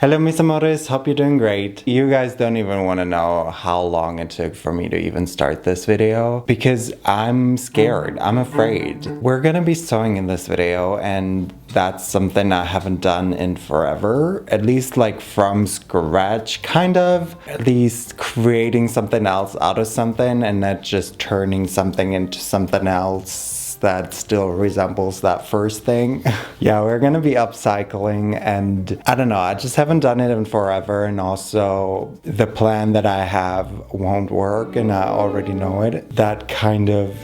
Hello, mis amores. Hope you're doing great. You guys don't even want to know how long it took for me to even start this video because I'm scared. I'm afraid. We're gonna be sewing in this video, and that's something I haven't done in forever. At least like from scratch, kind of. At least creating something else out of something and not just turning something into something else that still resembles that first thing. Yeah, we're gonna be upcycling, and I don't know, I just haven't done it in forever, and also the plan that I have won't work and I already know it. That kind of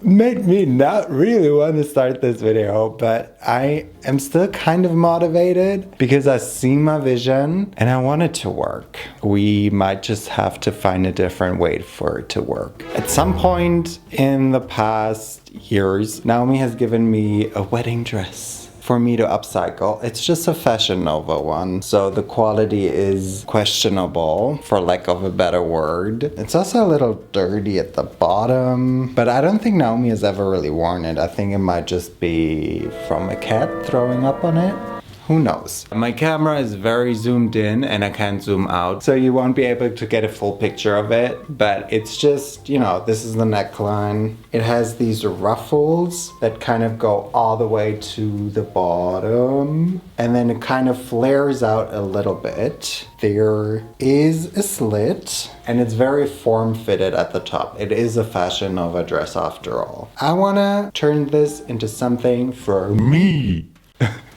made me not really want to start this video, but I am still kind of motivated because I see my vision and I want it to work. We might just have to find a different way for it to work. At some point in the past years, Naomi has given me a wedding dress for me to upcycle. It's just a Fashion Nova one, so the quality is questionable, for lack of a better word. It's also a little dirty at the bottom, but I don't think Naomi has ever really worn it. I think it might just be from a cat throwing up on it. Who knows? My camera is very zoomed in and I can't zoom out, so you won't be able to get a full picture of it, but it's just, you know, this is the neckline. It has these ruffles that kind of go all the way to the bottom, and then it kind of flares out a little bit. There is a slit, and it's very form-fitted at the top. It is a Fashion Nova dress after all. I wanna turn this into something for me.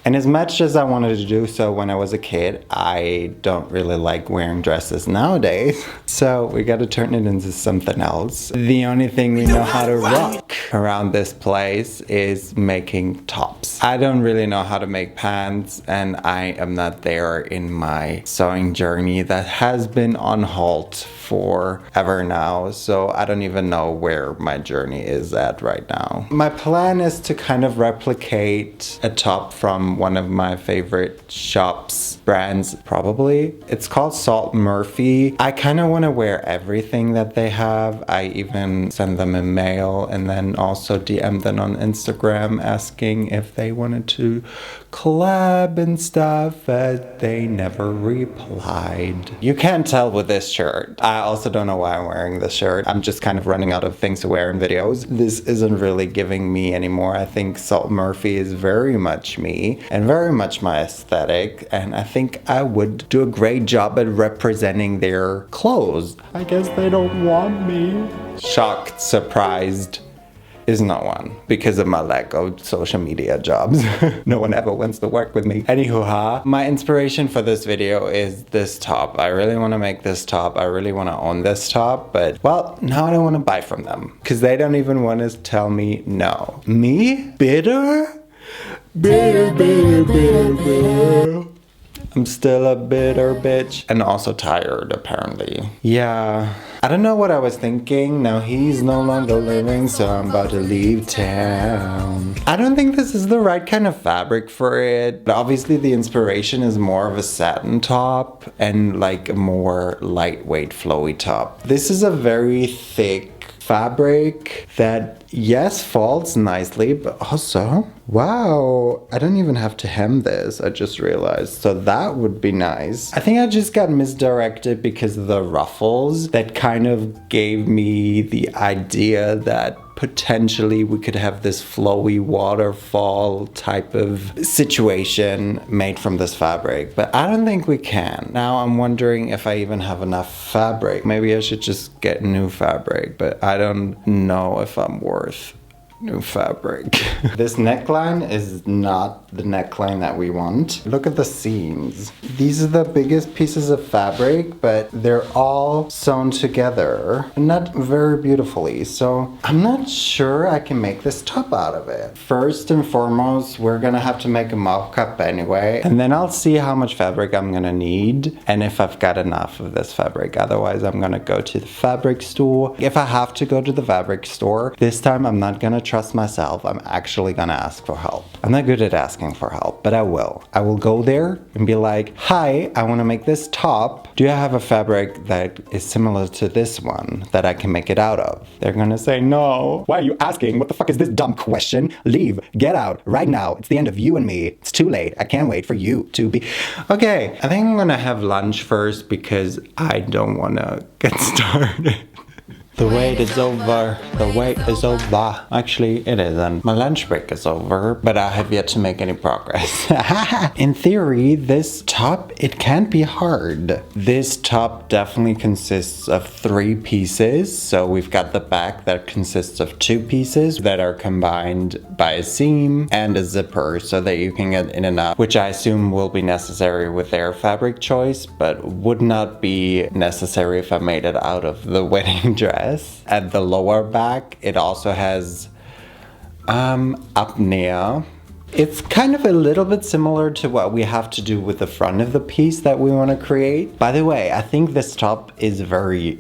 And as much as I wanted to do so when I was a kid, I don't really like wearing dresses nowadays. So we gotta turn it into something else. The only thing we know how to rock around this place is making tops. I don't really know how to make pants, and I am not there in my sewing journey that has been on halt forever now. So I don't even know where my journey is at right now. My plan is to kind of replicate a top from one of my favorite shops, brands probably. It's called Salt Murphy. I kind of want to wear everything that they have. I even send them a mail and then also DM them on Instagram asking if they wanted to collab and stuff, but they never replied. You can't tell with this shirt. I also don't know why I'm wearing this shirt. I'm just kind of running out of things to wear in videos. This isn't really giving me anymore. I think Salt Murphy is very much me and very much my aesthetic, and I think I would do a great job at representing their clothes. I guess they don't want me. Shocked, surprised is no one because of my lack of social media jobs. No one ever wants to work with me. Anywho, my inspiration for this video is this top. I really want to make this top. I really want to own this top, but well, now I don't want to buy from them because they don't even want to tell me no. Me? Bitter? Bitter, bitter, bitter, bitter. I'm still a bitter bitch and also tired apparently. Yeah, I don't know what I was thinking. Now he's no longer living, so I'm about to leave town. I don't think this is the right kind of fabric for it. But obviously the inspiration is more of a satin top and like a more lightweight flowy top. This is a very thick fabric that, yes, folds nicely, but also, wow, I don't even have to hem this, I just realized. So that would be nice. I think I just got misdirected because of the ruffles that kind of gave me the idea that potentially we could have this flowy waterfall type of situation made from this fabric, but I don't think we can. Now I'm wondering if I even have enough fabric. Maybe I should just get new fabric, but I don't know if I'm worth new fabric. This neckline is not the neckline that we want. Look at the seams. These are the biggest pieces of fabric, but they're all sewn together, not very beautifully. So I'm not sure I can make this top out of it. First and foremost, we're gonna have to make a mockup anyway, and then I'll see how much fabric I'm gonna need and if I've got enough of this fabric. Otherwise, I'm gonna go to the fabric store. If I have to go to the fabric store, this time I'm not gonna trust myself. I'm actually gonna ask for help. I'm not good at asking asking for help, but I will. I will go there and be like, hi, I want to make this top. Do you have a fabric that is similar to this one that I can make it out of? They're gonna say no. Why are you asking? What the fuck is this dumb question? Leave. Get out. Right now. It's the end of you and me. It's too late. I can't wait for you to be... Okay, I think I'm gonna have lunch first because I don't want to get started. The wait is over. The wait is over. Actually, it isn't. My lunch break is over, but I have yet to make any progress. In theory, this top, it can't be hard. This top definitely consists of 3 pieces. So we've got the back that consists of 2 pieces that are combined by a seam and a zipper so that you can get in and out, which I assume will be necessary with their fabric choice, but would not be necessary if I made it out of the wedding dress. At the lower back, it also has apnea. It's kind of a little bit similar to what we have to do with the front of the piece that we want to create. By the way, I think this top is very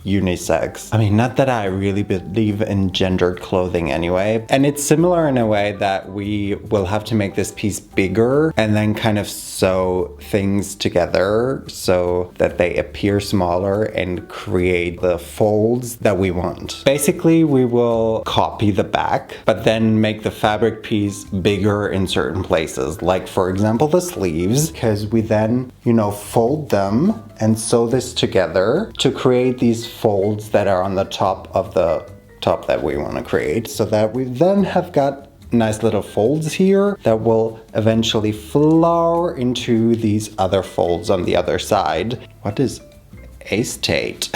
unisex. I mean, not that I really believe in gendered clothing anyway. And it's similar in a way that we will have to make this piece bigger and then kind of sew things together so that they appear smaller and create the folds that we want. Basically, we will copy the back, but then make the fabric piece bigger in certain places, like for example the sleeves, because we then, you know, fold them and sew this together to create these folds that are on the top of the top that we want to create, so that we then have got nice little folds here that will eventually flower into these other folds on the other side. What is acetate?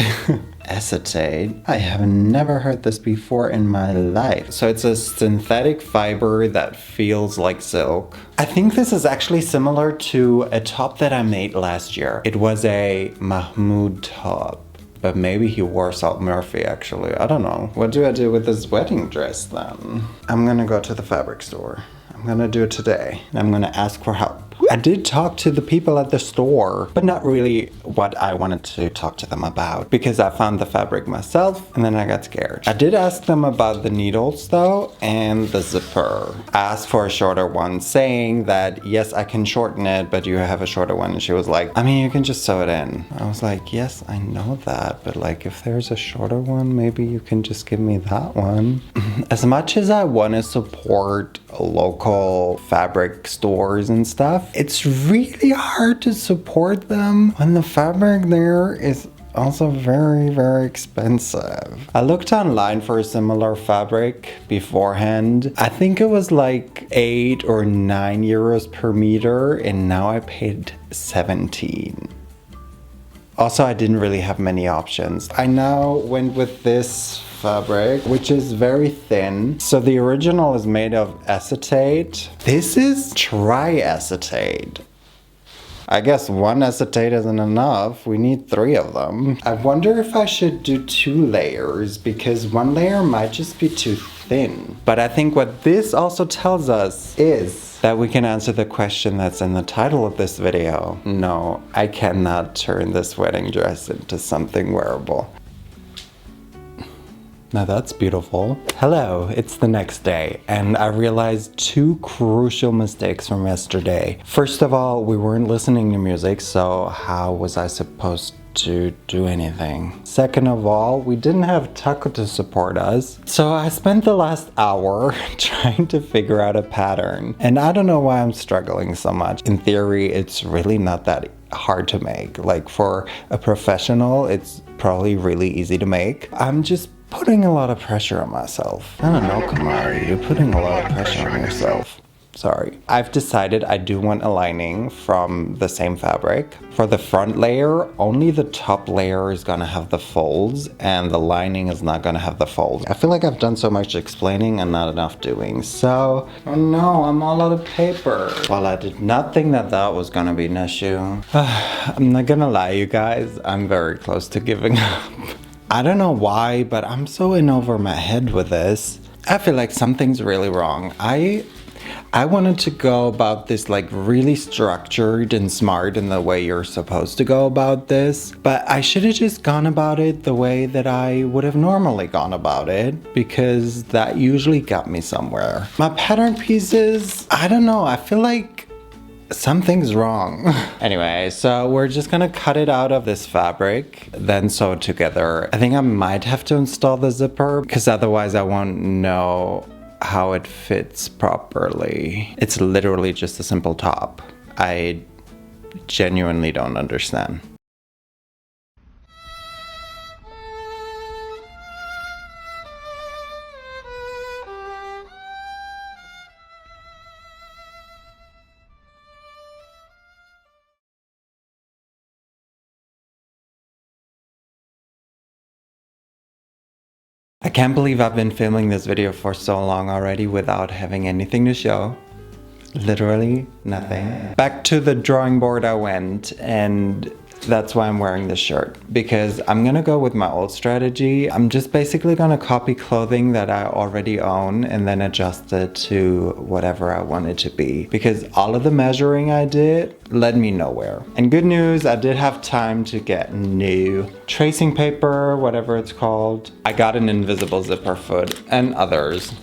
Acetate? I have never heard this before in my life. So it's a synthetic fiber that feels like silk. I think this is actually similar to a top that I made last year. It was a Mahmoud top, but maybe he wore Salt Murphy actually. I don't know. What do I do with this wedding dress then? I'm gonna go to the fabric store. I'm gonna do it today. And I'm gonna ask for help. I did talk to the people at the store, but not really what I wanted to talk to them about, because I found the fabric myself and then I got scared. I did ask them about the needles though and the zipper. I asked for a shorter one, saying that yes, I can shorten it, but you have a shorter one. And she was like, I mean, you can just sew it in. I was like, yes, I know that, but like if there's a shorter one, maybe you can just give me that one. As much as I want to support local fabric stores and stuff, it's really hard to support them when the fabric there is also very, very expensive. I looked online for a similar fabric beforehand. I think it was like 8 or 9 euros per meter, and now I paid 17. Also, I didn't really have many options. I now went with this fabric, which is very thin. So the original is made of acetate. This is triacetate. I guess one acetate isn't enough. We need 3 of them. I wonder if I should do 2 layers, because 1 layer might just be too thin. But I think what this also tells us is that we can answer the question that's in the title of this video. No, I cannot turn this wedding dress into something wearable. Now that's beautiful. Hello, it's the next day, and I realized 2 crucial mistakes from yesterday. First of all, we weren't listening to music, so how was I supposed to do anything? Second of all, we didn't have Taco to support us, so I spent the last hour trying to figure out a pattern. And I don't know why I'm struggling so much. In theory, it's really not that hard to make. Like for a professional, it's probably really easy to make. I'm just putting a lot of pressure on myself. I don't know, Kamari, you're putting a lot of pressure on yourself. Sorry. I've decided I do want a lining from the same fabric. For the front layer, only the top layer is gonna have the folds and the lining is not gonna have the folds. I feel like I've done so much explaining and not enough doing. So, oh no, I'm all out of paper. Well, I did not think that that was gonna be an issue. I'm not gonna lie, you guys, I'm very close to giving up. I don't know why, but I'm so in over my head with this. I feel like something's really wrong. I I wanted to go about this like really structured and smart in the way you're supposed to go about this, but I should have just gone about it the way that I would have normally gone about it, because that usually got me somewhere. My pattern pieces, I don't know, I feel like something's wrong. Anyway, so we're just gonna cut it out of this fabric, then sew it together. I think I might have to install the zipper because otherwise I won't know how it fits properly. It's literally just a simple top. I genuinely don't understand. I can't believe I've been filming this video for so long already without having anything to show. Literally nothing. Back to the drawing board I went, and that's why I'm wearing this shirt, because I'm gonna go with my old strategy. I'm just basically gonna copy clothing that I already own and then adjust it to whatever I want it to be, because all of the measuring I did led me nowhere. And good news, I did have time to get new tracing paper, whatever it's called. I got an invisible zipper foot and others.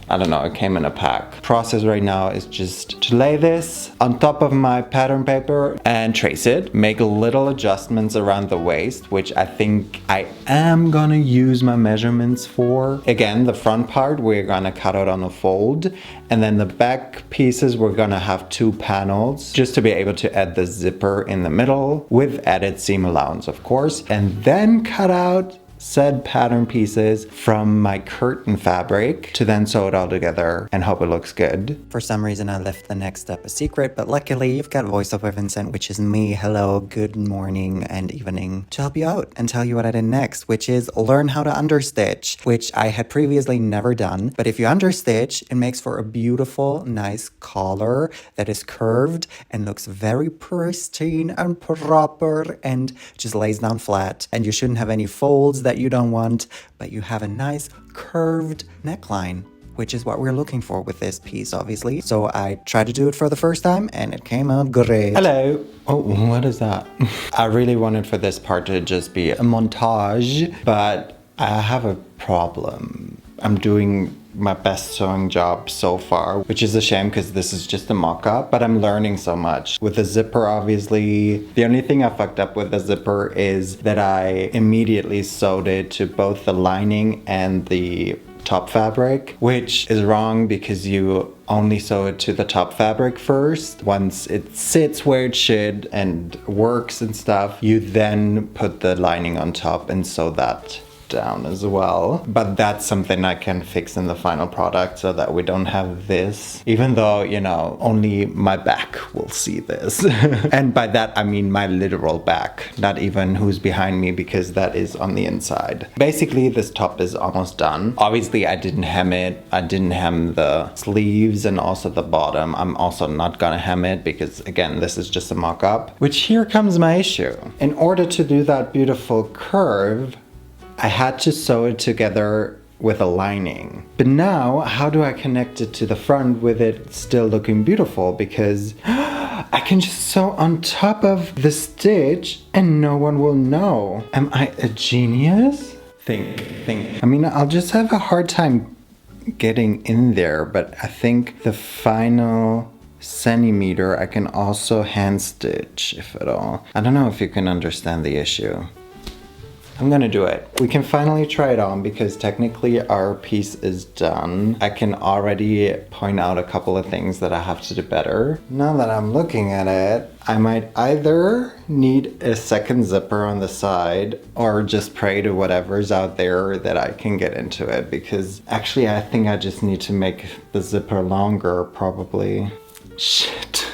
I don't know, it came in a pack. Process right now is just to lay this on top of my pattern paper and trace it, make little adjustments around the waist, which I think I am gonna use my measurements for. Again, the front part we're gonna cut out on a fold, and then the back pieces we're gonna have 2 panels just to be able to add the zipper in the middle with added seam allowance, of course, and then cut out said pattern pieces from my curtain fabric to then sew it all together and hope it looks good. For some reason I left the next step a secret, but luckily you've got voiceover Vincent, which is me. Hello, good morning and evening, to help you out and tell you what I did next, which is learn how to understitch, which I had previously never done. But if you understitch, it makes for a beautiful, nice collar that is curved and looks very pristine and proper and just lays down flat. And you shouldn't have any folds that you don't want, but you have a nice curved neckline, which is what we're looking for with this piece, obviously. So I tried to do it for the first time and it came out great. Hello. Oh, what is that? I really wanted for this part to just be a montage, but I have a problem. I'm doing my best sewing job so far, which is a shame because this is just a mock-up, but I'm learning so much. With the zipper, obviously, the only thing I fucked up with the zipper is that I immediately sewed it to both the lining and the top fabric, which is wrong because you only sew it to the top fabric first. Once it sits where it should and works and stuff, you then put the lining on top and sew that down as well. But that's something I can fix in the final product so that we don't have this, even though, you know, only my back will see this. And by that I mean my literal back, not even who's behind me, because that is on the inside. Basically this top is almost done. Obviously I didn't hem it. I didn't hem the sleeves and also the bottom. I'm also not gonna hem it because again, this is just a mock-up, which here comes my issue. In order to do that beautiful curve, I had to sew it together with a lining. But now, how do I connect it to the front with it still looking beautiful? Because I can just sew on top of the stitch and no one will know. Am I a genius? Think. I mean, I'll just have a hard time getting in there, but I think the final centimeter I can also hand stitch, if at all. I don't know if you can understand the issue. I'm gonna do it. We can finally try it on because technically our piece is done. I can already point out a couple of things that I have to do better. Now that I'm looking at it, I might either need a second zipper on the side or just pray to whatever's out there that I can get into it, because actually I think I just need to make the zipper longer probably. Shit.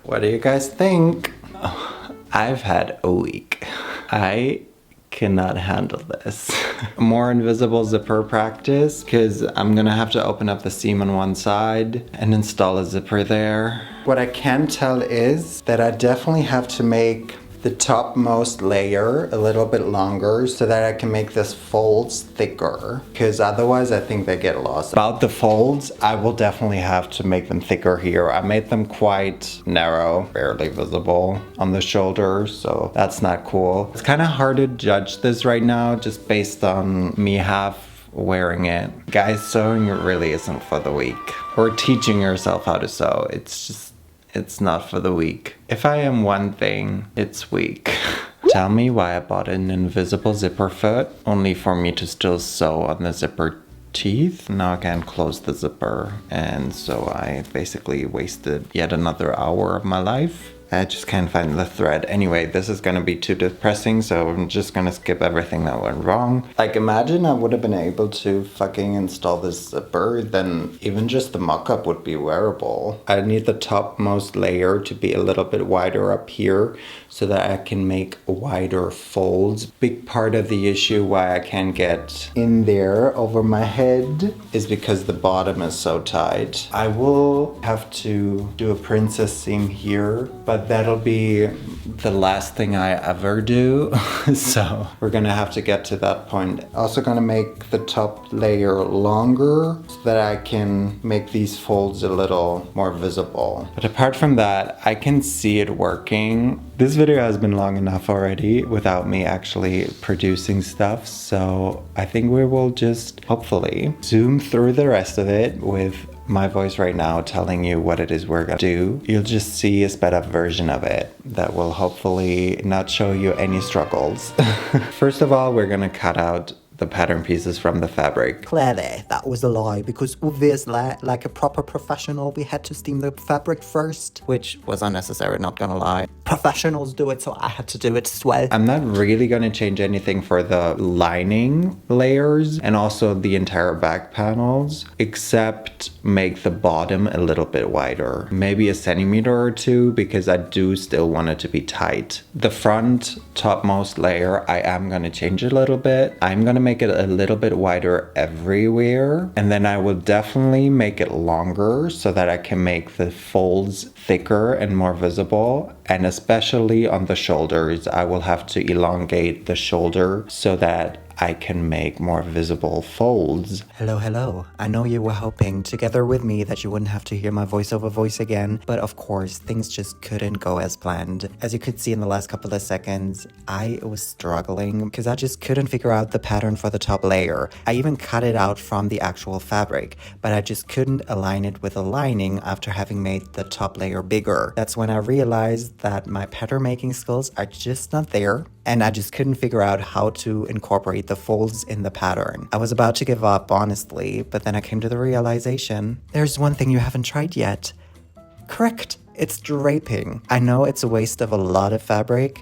What do you guys think? Oh, I've had a week. I cannot handle this. More invisible zipper practice, because I'm gonna have to open up the seam on one side and install a zipper there. What I can tell is that I definitely have to make the topmost layer a little bit longer so that I can make this folds thicker, because otherwise I think they get lost. About the folds, I will definitely have to make them thicker here. I made them quite narrow, barely visible on the shoulders, so that's not cool. It's kind of hard to judge this right now just based on me half wearing it. Guys, sewing really isn't for the weak. Or teaching yourself how to sew. It's not for the weak. If I am one thing, it's weak. Tell me why I bought an invisible zipper foot, only for me to still sew on the zipper teeth. Now I can't close the zipper, and so I basically wasted yet another hour of my life. I just can't find the thread. Anyway, this is gonna be too depressing, so I'm just gonna skip everything that went wrong. Like, imagine I would have been able to fucking install this zipper, then even just the mock-up would be wearable. I need the topmost layer to be a little bit wider up here so that I can make wider folds. Big part of the issue why I can't get in there over my head is because the bottom is so tight. I will have to do a princess seam here, but that'll be the last thing I ever do. So we're gonna have to get to that point. Also gonna make the top layer longer so that I can make these folds a little more visible. But apart from that, I can see it working. This video has been long enough already without me actually producing stuff, so I think we will just hopefully zoom through the rest of it with my voice right now telling you what it is we're gonna do. You'll just see a sped up version of it that will hopefully not show you any struggles. First of all, we're gonna cut out the pattern pieces from the fabric. Clearly, that was a lie, because obviously, like a proper professional, we had to steam the fabric first, which was unnecessary, not gonna lie. Professionals do it, so I had to do it as well. I'm not really gonna change anything for the lining layers and also the entire back panels, except make the bottom a little bit wider. Maybe a centimeter or two, because I do still want it to be tight. The front topmost layer, I am gonna change a little bit. I'm gonna make it a little bit wider everywhere, and then I will definitely make it longer so that I can make the folds thicker and more visible. And especially on the shoulders, I will have to elongate the shoulder so that I can make more visible folds. Hello, hello. I know you were hoping, together with me, that you wouldn't have to hear my voiceover voice again, but of course, things just couldn't go as planned. As you could see in the last couple of seconds, I was struggling because I just couldn't figure out the pattern for the top layer. I even cut it out from the actual fabric, but I just couldn't align it with a lining after having made the top layer bigger. That's when I realized that my pattern making skills are just not there, and I just couldn't figure out how to incorporate the folds in the pattern. I was about to give up, honestly, but then I came to the realization, there's one thing you haven't tried yet. Correct, it's draping. I know it's a waste of a lot of fabric,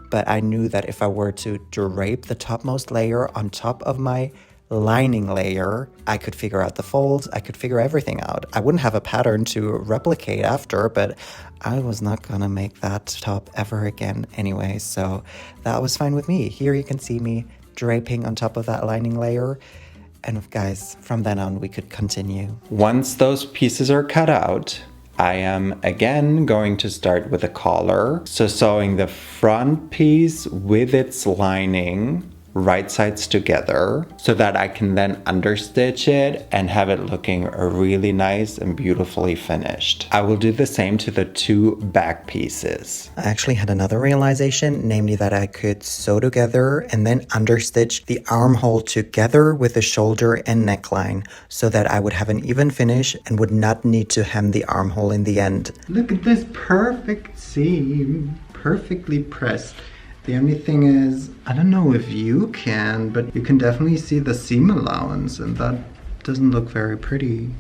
but I knew that if I were to drape the topmost layer on top of my lining layer, I could figure out the folds, I could figure everything out. I wouldn't have a pattern to replicate after, but I was not gonna make that top ever again anyway, so that was fine with me. Here you can see me draping on top of that lining layer, and guys, from then on we could continue. Once those pieces are cut out, I am again going to start with a collar. So sewing the front piece with its lining right sides together so that I can then understitch it and have it looking really nice and beautifully finished. I will do the same to the two back pieces. I actually had another realization, namely that I could sew together and then understitch the armhole together with the shoulder and neckline so that I would have an even finish and would not need to hem the armhole in the end. Look at this perfect seam, perfectly pressed. The only thing is, I don't know if you can, but you can definitely see the seam allowance, and that doesn't look very pretty.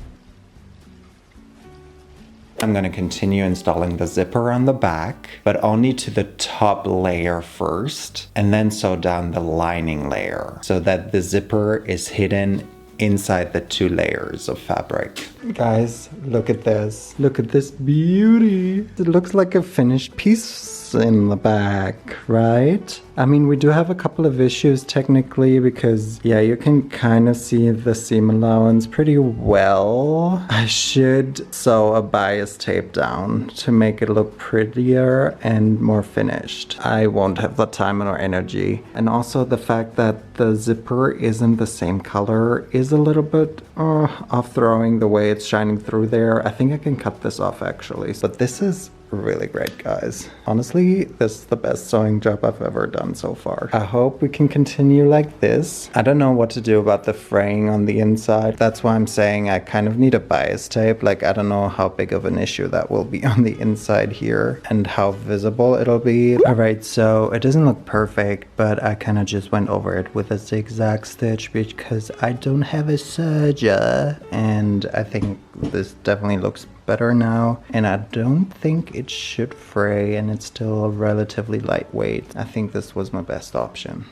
I'm going to continue installing the zipper on the back, but only to the top layer first, and then sew down the lining layer so that the zipper is hidden inside the two layers of fabric. Guys, look at this. Look at this beauty. It looks like a finished piece this in the back, right? I mean, we do have a couple of issues technically because, yeah, you can kind of see the seam allowance pretty well. I should sew a bias tape down to make it look prettier and more finished. I won't have the time or energy. And also the fact that the zipper isn't the same color is a little bit off-throwing the way it's shining through there. I think I can cut this off actually. But this is really great, guys. Honestly, this is the best sewing job I've ever done so far. I hope we can continue like this. I don't know what to do about the fraying on the inside. That's why I'm saying I kind of need a bias tape. Like, I don't know how big of an issue that will be on the inside here and how visible it'll be. All right, so it doesn't look perfect, but I kind of just went over it with a zigzag stitch because I don't have a serger, and I think this definitely looks better now, and I don't think it should fray, and it's still relatively lightweight. I think this was my best option.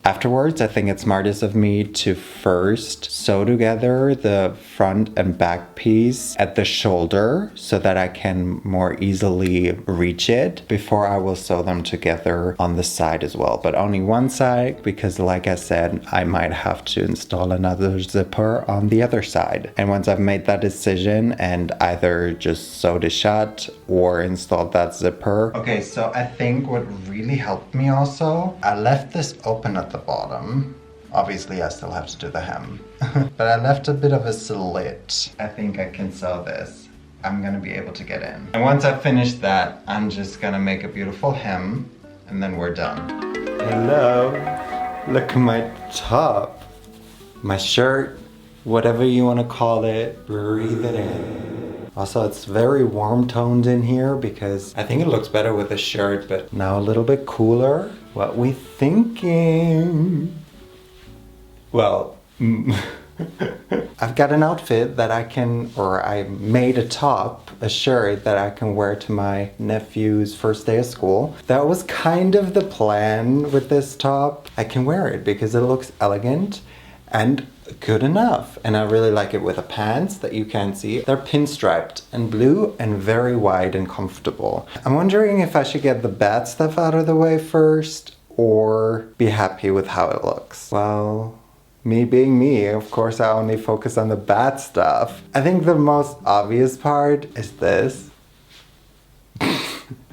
Afterwards, I think it's smartest of me to first sew together the front and back piece at the shoulder so that I can more easily reach it before I will sew them together on the side as well. But only one side because, like I said, I might have to install another zipper on the other side. And once I've made that decision and either just sewed it shut or installed that zipper. Okay, so I think what really helped me also, I left this open at the bottom. Obviously I still have to do the hem. But I left a bit of a slit. I think I can sew this. I'm gonna be able to get in. And once I finish that, I'm just gonna make a beautiful hem and then we're done. Hello, look at my top. My shirt, whatever you wanna call it, breathe it in. Also, it's very warm toned in here because I think it looks better with a shirt, but now a little bit cooler. What we thinking? Well, I've got an outfit that I can, or I made a top, a shirt that I can wear to my nephew's first day of school. That was kind of the plan with this top. I can wear it because it looks elegant and good enough. And I really like it with the pants that you can't see. They're pinstriped and blue and very wide and comfortable. I'm wondering if I should get the bad stuff out of the way first or be happy with how it looks. Well, me being me, of course I only focus on the bad stuff. I think the most obvious part is this.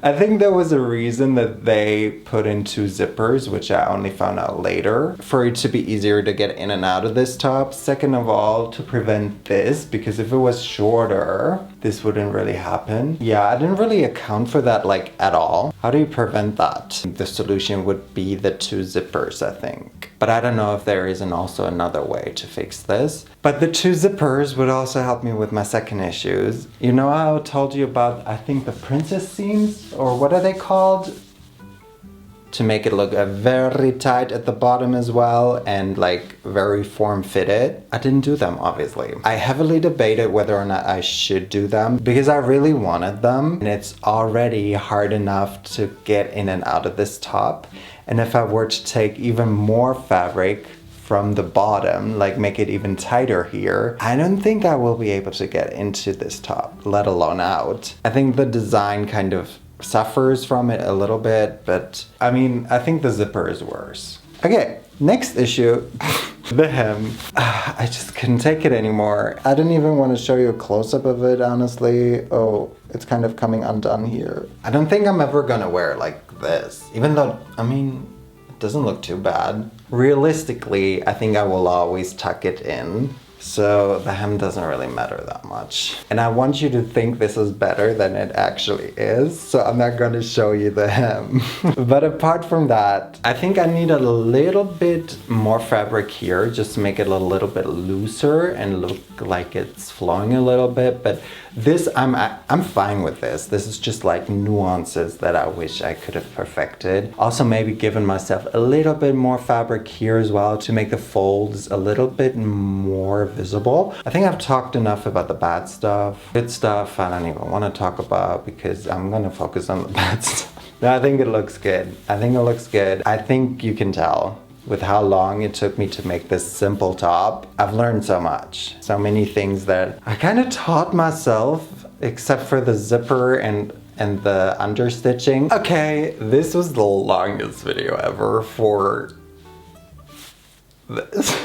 I think there was a reason that they put in two zippers, which I only found out later, for it to be easier to get in and out of this top. Second of all, to prevent this, because if it was shorter, this wouldn't really happen. Yeah, I didn't really account for that like at all. How do you prevent that? The solution would be the two zippers, I think. But I don't know if there isn't also another way to fix this. But the two zippers would also help me with my second issues. You know how I told you about, I think, the princess seams? Or what are they called? To make it look very tight at the bottom as well and like very form-fitted. I didn't do them, obviously. I heavily debated whether or not I should do them because I really wanted them. And it's already hard enough to get in and out of this top. And if I were to take even more fabric from the bottom, like make it even tighter here, I don't think I will be able to get into this top, let alone out. I think the design kind of suffers from it a little bit, but I mean, I think the zipper is worse. Okay, next issue, the hem. I just couldn't take it anymore. I didn't even want to show you a close-up of it, honestly. Oh, it's kind of coming undone here. I don't think I'm ever gonna wear it like this, even though, I mean, it doesn't look too bad. Realistically, I think I will always tuck it in. So the hem doesn't really matter that much. And I want you to think this is better than it actually is, so I'm not going to show you the hem. But apart from that, I think I need a little bit more fabric here just to make it a little bit looser and look like it's flowing a little bit. But this, I'm fine with this. This is just like nuances that I wish I could have perfected. Also maybe given myself a little bit more fabric here as well to make the folds a little bit more visible. I think I've talked enough about the bad stuff. Good stuff I don't even want to talk about because I'm gonna focus on the bad stuff. No, I think it looks good. I think it looks good. I think you can tell with how long it took me to make this simple top. I've learned so much. So many things that I kind of taught myself, except for the zipper and and the understitching. Okay, this was the longest video ever for this.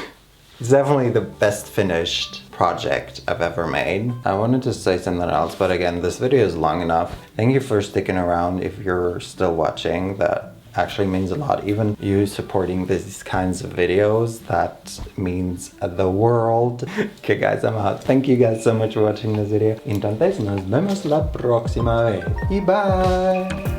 It's definitely the best finished project I've ever made. I wanted to say something else, but again, this video is long enough. Thank you for sticking around. If you're still watching, that actually means a lot. Even you supporting these kinds of videos, that means the world. Okay guys, I'm out. Thank you guys so much for watching this video. Entonces nos vemos la próxima vez. Y bye!